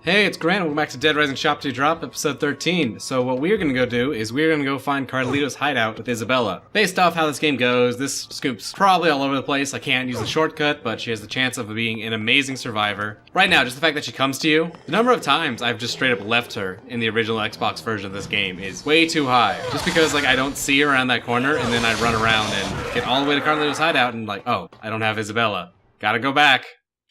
Hey, it's Grant. Welcome back to Dead Rising Shop 2 Drop, episode 13. So what we're gonna go do is we're gonna go find Carlito's hideout with Isabella. Based off how this game goes, this scoop's probably all over the place. I can't use the shortcut, but she has the chance of being an amazing survivor. Right now, just the fact that she comes to you, the number of times I've just straight up left her in the original Xbox version of this game is way too high. Just because like I don't see her around that corner, and then I run around and get all the way to Carlito's hideout and like, oh, I don't have Isabella. Gotta go back.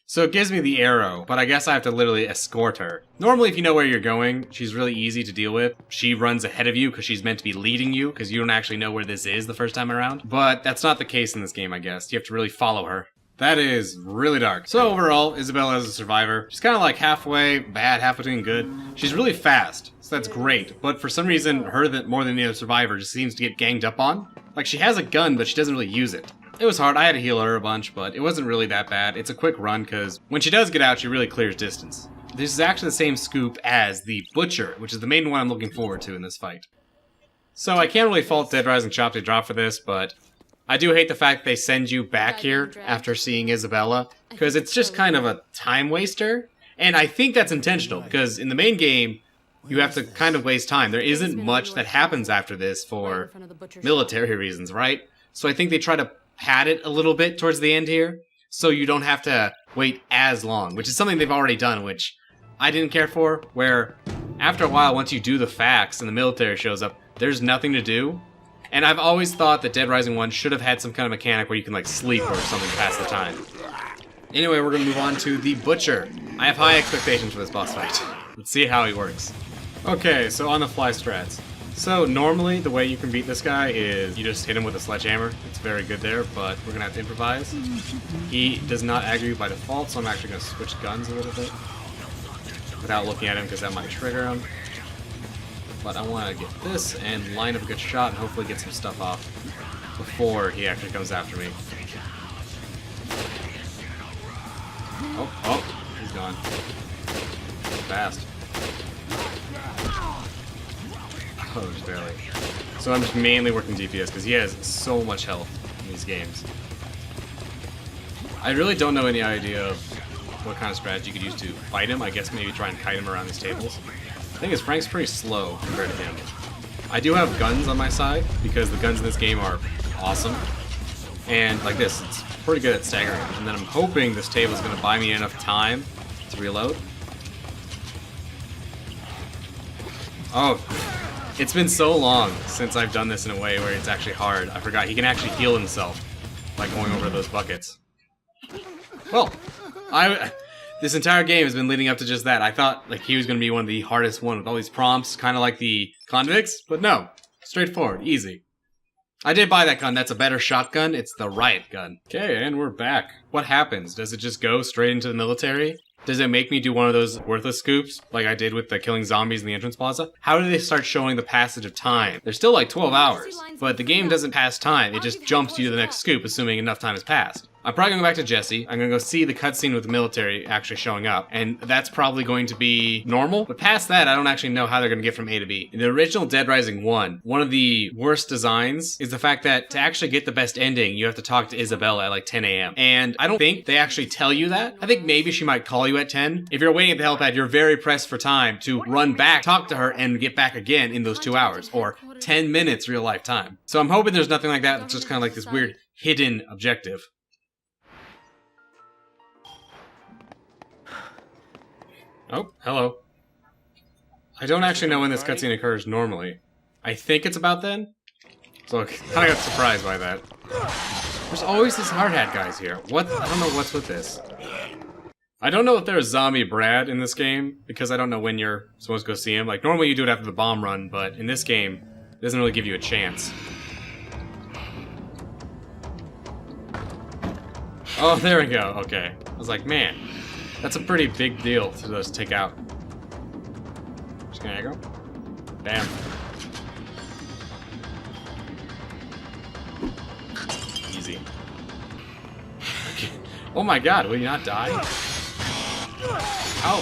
So it gives me the arrow, but I guess I have to literally escort her. Normally, if you know where you're going, she's really easy to deal with. She runs ahead of you because she's meant to be leading you because you don't actually know where this is the first time around. But that's not the case in this game, I guess. You have to really follow her. That is really dark. So overall, Isabella is a survivor. She's kind of like halfway bad, half between good. She's really fast, so that's great. But for some reason, her more than the other survivor just seems to get ganged up on. Like, she has a gun, but she doesn't really use it. It was hard. I had to heal her a bunch, but it wasn't really that bad. It's a quick run because when she does get out, she really clears distance. This is actually the same scoop as the Butcher, which is the main one I'm looking forward to in this fight. So I can't really fault Dead Rising Shop 2 Drop for this, but I do hate the fact that they send you back here after seeing Isabella, because it's just kind of a time waster. And I think that's intentional, because in the main game, you have to kind of waste time. There isn't much that happens after this for military reasons, right? So I think they try to pad it a little bit towards the end here, so you don't have to wait as long, which is something they've already done, which I didn't care for, where after a while, once you do the facts and the military shows up, there's nothing to do. And I've always thought that Dead Rising 1 should have had some kind of mechanic where you can like sleep or something to pass the time. Anyway, we're gonna move on to the Butcher. I have high expectations for this boss fight. Let's see how he works. Okay, so on the fly strats. So normally the way you can beat this guy is you just hit him with a sledgehammer. It's very good there, but we're gonna have to improvise. He does not aggro you by default, so I'm actually gonna switch guns a little bit without looking at him because that might trigger him. But I want to get this and line up a good shot and hopefully get some stuff off before he actually comes after me. Oh, he's gone. Fast. Oh, just barely. So I'm just mainly working DPS because he has so much health in these games. I really don't know any idea of what kind of strategy you could use to fight him. I guess maybe try and kite him around these tables. The thing is, Frank's pretty slow compared to him. I do have guns on my side because the guns in this game are awesome. And like this, it's pretty good at staggering. And then I'm hoping this table is going to buy me enough time to reload. Oh. It's been so long since I've done this in a way where it's actually hard. I forgot he can actually heal himself by going over those buckets. Well, this entire game has been leading up to just that. I thought like he was going to be one of the hardest one with all these prompts, kind of like the convicts, but no. Straightforward, easy. I did buy that gun. That's a better shotgun. It's the riot gun. Okay, and we're back. What happens? Does it just go straight into the military? Does it make me do one of those worthless scoops, like I did with the killing zombies in the entrance plaza? How do they start showing the passage of time? There's still like 12 hours, but the game doesn't pass time. It just jumps you to the next scoop, assuming enough time has passed. I'm probably going to go back to Jesse. I'm going to go see the cutscene with the military actually showing up, and that's probably going to be normal. But past that, I don't actually know how they're going to get from A to B. In the original Dead Rising 1, one of the worst designs is the fact that to actually get the best ending, you have to talk to Isabella at like 10 a.m. And I don't think they actually tell you that. I think maybe she might call you at 10. If you're waiting at the helipad, you're very pressed for time to run back, talk to her, and get back again in those 2 hours, or 10 minutes real life time. So I'm hoping there's nothing like that. It's just kind of like this weird hidden objective. Oh, hello. I don't actually know when this cutscene occurs normally. I think it's about then. So I kind of got surprised by that. There's always these hard hat guys here. What? I don't know what's with this. I don't know if there's zombie Brad in this game, because I don't know when you're supposed to go see him. Like, normally you do it after the bomb run, but in this game, it doesn't really give you a chance. Oh, there we go. Okay. I was like, man. That's a pretty big deal to just take out. Just gonna aggro. Bam. Easy. Okay. Oh my god, will you not die? Ow.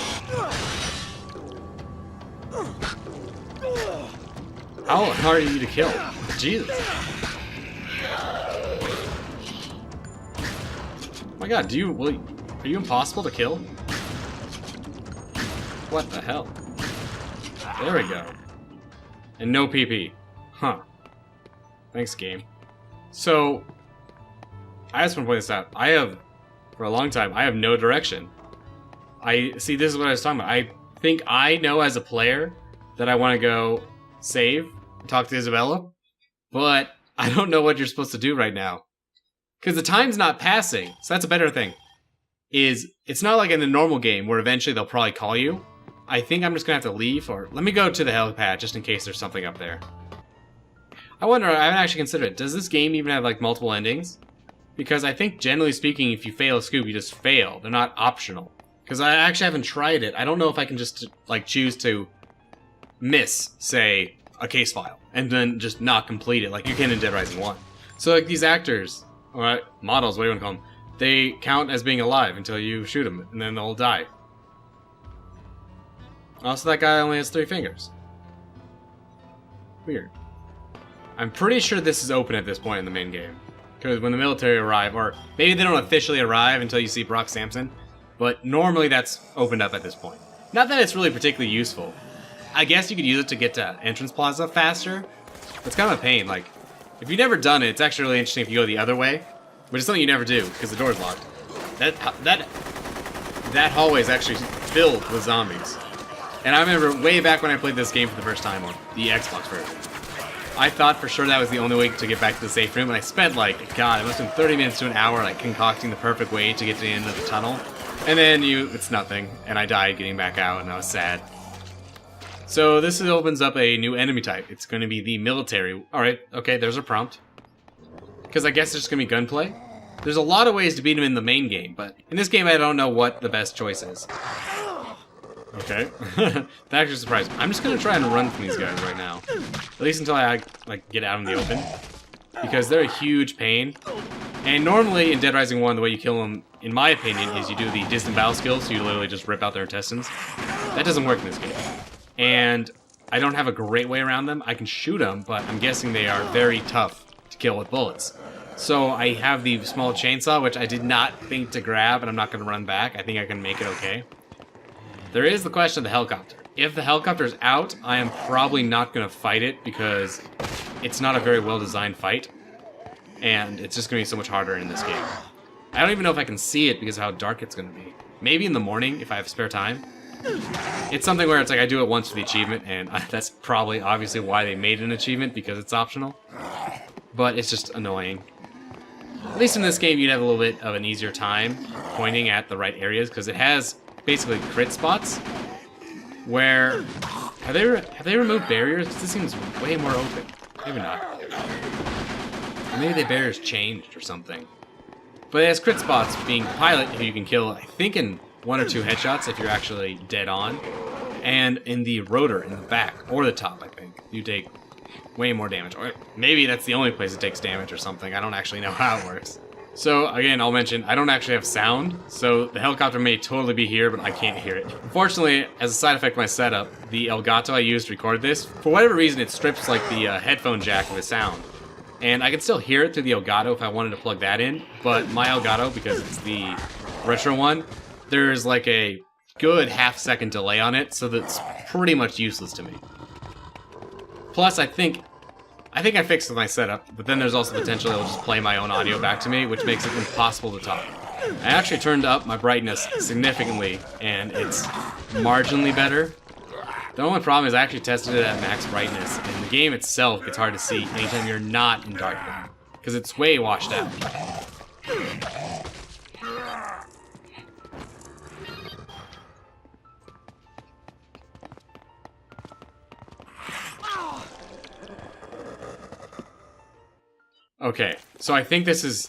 How hard are you to kill? Jesus. Oh my god, are you impossible to kill? What the hell? There we go. And no PP. Huh. Thanks, game. So, I just want to point this out. I have, for a long time, I have no direction. This is what I was talking about. I think I know as a player that I want to go save, talk to Isabella, but I don't know what you're supposed to do right now. Because the time's not passing, so that's a better thing. It's not like in the normal game where eventually they'll probably call you. I think I'm just gonna have to leave, or let me go to the helipad just in case there's something up there. I wonder, I haven't actually considered it. Does this game even have like multiple endings? Because I think generally speaking, if you fail a scoop, you just fail. They're not optional. Because I actually haven't tried it. I don't know if I can just like choose to miss, say, a case file and then just not complete it like you can in Dead Rising 1. So like these actors, or models, what do you want to call them, they count as being alive until you shoot them and then they'll die. Also, that guy only has 3 fingers. Weird. I'm pretty sure this is open at this point in the main game. Because when the military arrive, or maybe they don't officially arrive until you see Brock Sampson, but normally that's opened up at this point. Not that it's really particularly useful. I guess you could use it to get to Entrance Plaza faster. But it's kind of a pain. Like, if you've never done it, it's actually really interesting if you go the other way, which is something you never do because the door's locked. That hallway is actually filled with zombies. And I remember way back when I played this game for the first time on the Xbox version, I thought for sure that was the only way to get back to the safe room, and I spent like, God, it must have been 30 minutes to an hour like concocting the perfect way to get to the end of the tunnel. And then it's nothing, and I died getting back out, and I was sad. So this opens up a new enemy type. It's going to be the military. Alright, okay, there's a prompt. Because I guess there's going to be gunplay. There's a lot of ways to beat him in the main game, but in this game I don't know what the best choice is. Okay. That actually surprised me. I'm just gonna try and run from these guys right now. At least until I like get out in the open. Because they're a huge pain. And normally in Dead Rising 1, the way you kill them, in my opinion, is you do the distant battle skills, so you literally just rip out their intestines. That doesn't work in this game. And I don't have a great way around them. I can shoot them, but I'm guessing they are very tough to kill with bullets. So I have the small chainsaw, which I did not think to grab, and I'm not gonna run back. I think I can make it okay. There is the question of the helicopter. If the helicopter's out, I am probably not going to fight it because it's not a very well-designed fight. And it's just going to be so much harder in this game. I don't even know if I can see it because of how dark it's going to be. Maybe in the morning if I have spare time. It's something where it's like I do it once for the achievement, and that's probably obviously why they made an achievement, because it's optional. But it's just annoying. At least in this game, you'd have a little bit of an easier time pointing at the right areas because it has basically crit spots where have they removed barriers? This seems way more open. Maybe not. Or maybe the barriers changed or something. But it has crit spots being pilot who you can kill, I think, in 1 or 2 headshots if you're actually dead on. And in the rotor in the back or the top, I think, you take way more damage. Or maybe that's the only place it takes damage or something. I don't actually know how it works. So, again, I'll mention, I don't actually have sound, so the helicopter may totally be here, but I can't hear it. Unfortunately, as a side effect of my setup, the Elgato I used to record this, for whatever reason, it strips, like, the headphone jack of the sound. And I can still hear it through the Elgato if I wanted to plug that in, but my Elgato, because it's the retro one, there's, like, a good half-second delay on it, so that's pretty much useless to me. Plus, I think I fixed my setup, but then there's also the potential it'll just play my own audio back to me, which makes it impossible to talk. I actually turned up my brightness significantly, and it's marginally better. The only problem is I actually tested it at max brightness, and the game itself gets hard to see anytime you're not in dark mode, because it's way washed out. Okay, so I think this is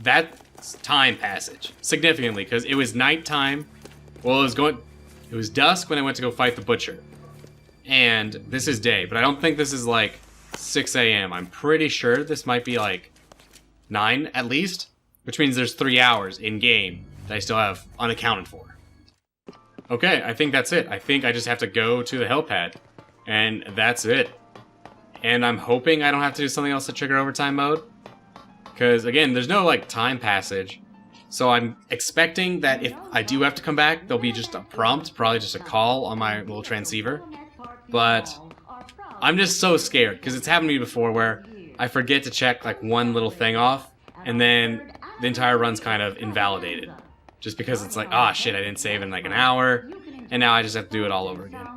that time passage significantly because it was nighttime. Well, it was dusk when I went to go fight the butcher, and this is day. But I don't think this is like 6 a.m. I'm pretty sure this might be like 9 at least, which means there's 3 hours in game that I still have unaccounted for. Okay, I think that's it. I think I just have to go to the helipad, and that's it. And I'm hoping I don't have to do something else to trigger overtime mode. Because, again, there's no, like, time passage. So I'm expecting that if I do have to come back, there'll be just a prompt, probably just a call on my little transceiver. But I'm just so scared, because it's happened to me before where I forget to check like one little thing off, and then the entire run's kind of invalidated. Just because it's like, ah, shit, I didn't save in like an hour, and now I just have to do it all over again.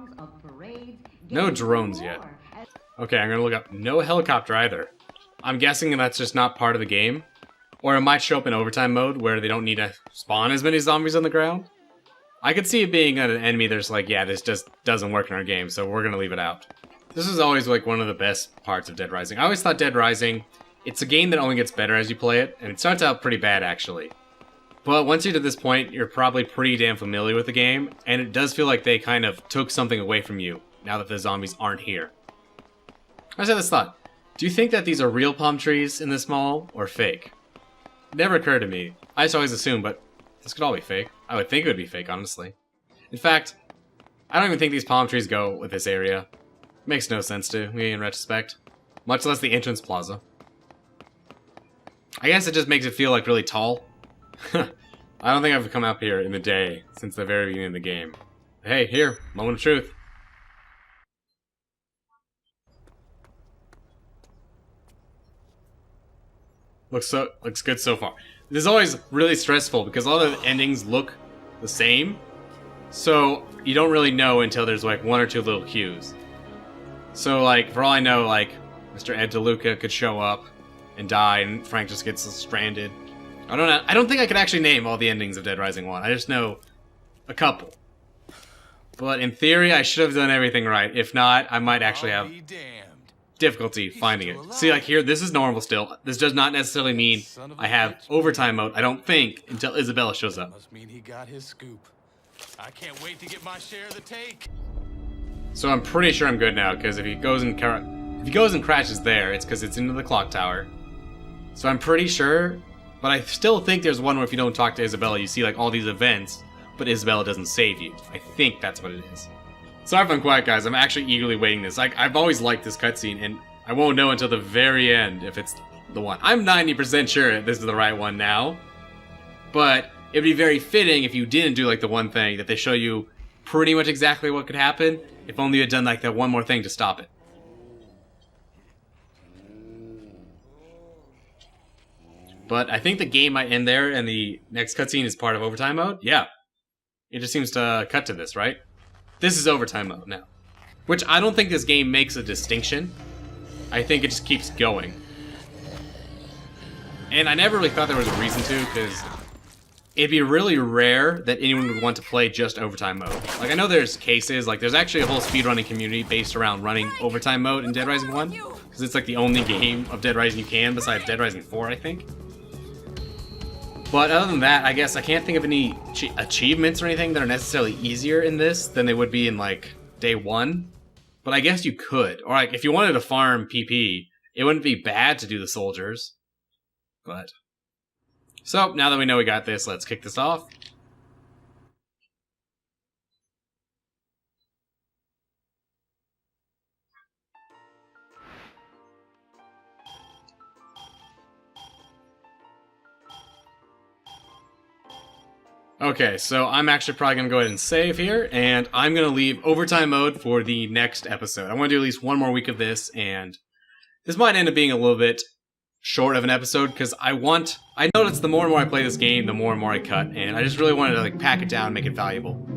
No drones yet. Okay, I'm gonna look up no helicopter either. I'm guessing that's just not part of the game. Or it might show up in overtime mode where they don't need to spawn as many zombies on the ground. I could see it being an enemy that's like, yeah, this just doesn't work in our game, so we're gonna leave it out. This is always like one of the best parts of Dead Rising. I always thought Dead Rising, it's a game that only gets better as you play it, and it starts out pretty bad actually. But once you're to this point, you're probably pretty damn familiar with the game, and it does feel like they kind of took something away from you now that the zombies aren't here. I just had this thought. Do you think that these are real palm trees in this mall, or fake? It never occurred to me. I just always assumed, but this could all be fake. I would think it would be fake, honestly. In fact, I don't even think these palm trees go with this area. Makes no sense to me in retrospect. Much less the entrance plaza. I guess it just makes it feel like really tall. I don't think I've come up here in the day since the very beginning of the game. Hey, here, moment of truth. Looks good so far. This is always really stressful because all the endings look the same, so you don't really know until there's like one or two little cues. So like, for all I know, like Mr. Ed DeLuca could show up and die, and Frank just gets stranded. I don't know. I don't think I could actually name all the endings of Dead Rising 1. I just know a couple. But in theory, I should have done everything right. If not, I might actually have difficulty finding it. See, like here, this is normal still. This does not necessarily mean I have overtime mode, I don't think, until Isabella shows up. Must mean he got his scoop. I can't wait to get my share of the take. So I'm pretty sure I'm good now, because if he goes and crashes there, it's because it's into the clock tower. So I'm pretty sure, but I still think there's one where if you don't talk to Isabella, you see like all these events, but Isabella doesn't save you. I think that's what it is. Sorry if I'm quiet, guys. I'm actually eagerly waiting this. I've always liked this cutscene, and I won't know until the very end if it's the one. I'm 90% sure this is the right one now, but it'd be very fitting if you didn't do like the one thing that they show you pretty much exactly what could happen, if only you had done like that one more thing to stop it. But I think the game might end there, and the next cutscene is part of overtime mode. Yeah. It just seems to cut to this, right? This is overtime mode now. Which I don't think this game makes a distinction. I think it just keeps going. And I never really thought there was a reason to, because it'd be really rare that anyone would want to play just overtime mode. Like, I know there's cases, like there's actually a whole speedrunning community based around running overtime mode in Dead Rising 1. Because it's like the only game of Dead Rising you can, besides Dead Rising 4, I think. But other than that, I guess I can't think of any achievements or anything that are necessarily easier in this than they would be in, like, day 1. But I guess you could. Or, like, if you wanted to farm PP, it wouldn't be bad to do the soldiers. But... So, now that we know we got this, let's kick this off. Okay, so I'm actually probably going to go ahead and save here, and I'm going to leave overtime mode for the next episode. I want to do at least one more week of this, and this might end up being a little bit short of an episode, because I notice the more and more I play this game, the more and more I cut, and I just really wanted to like pack it down and make it valuable.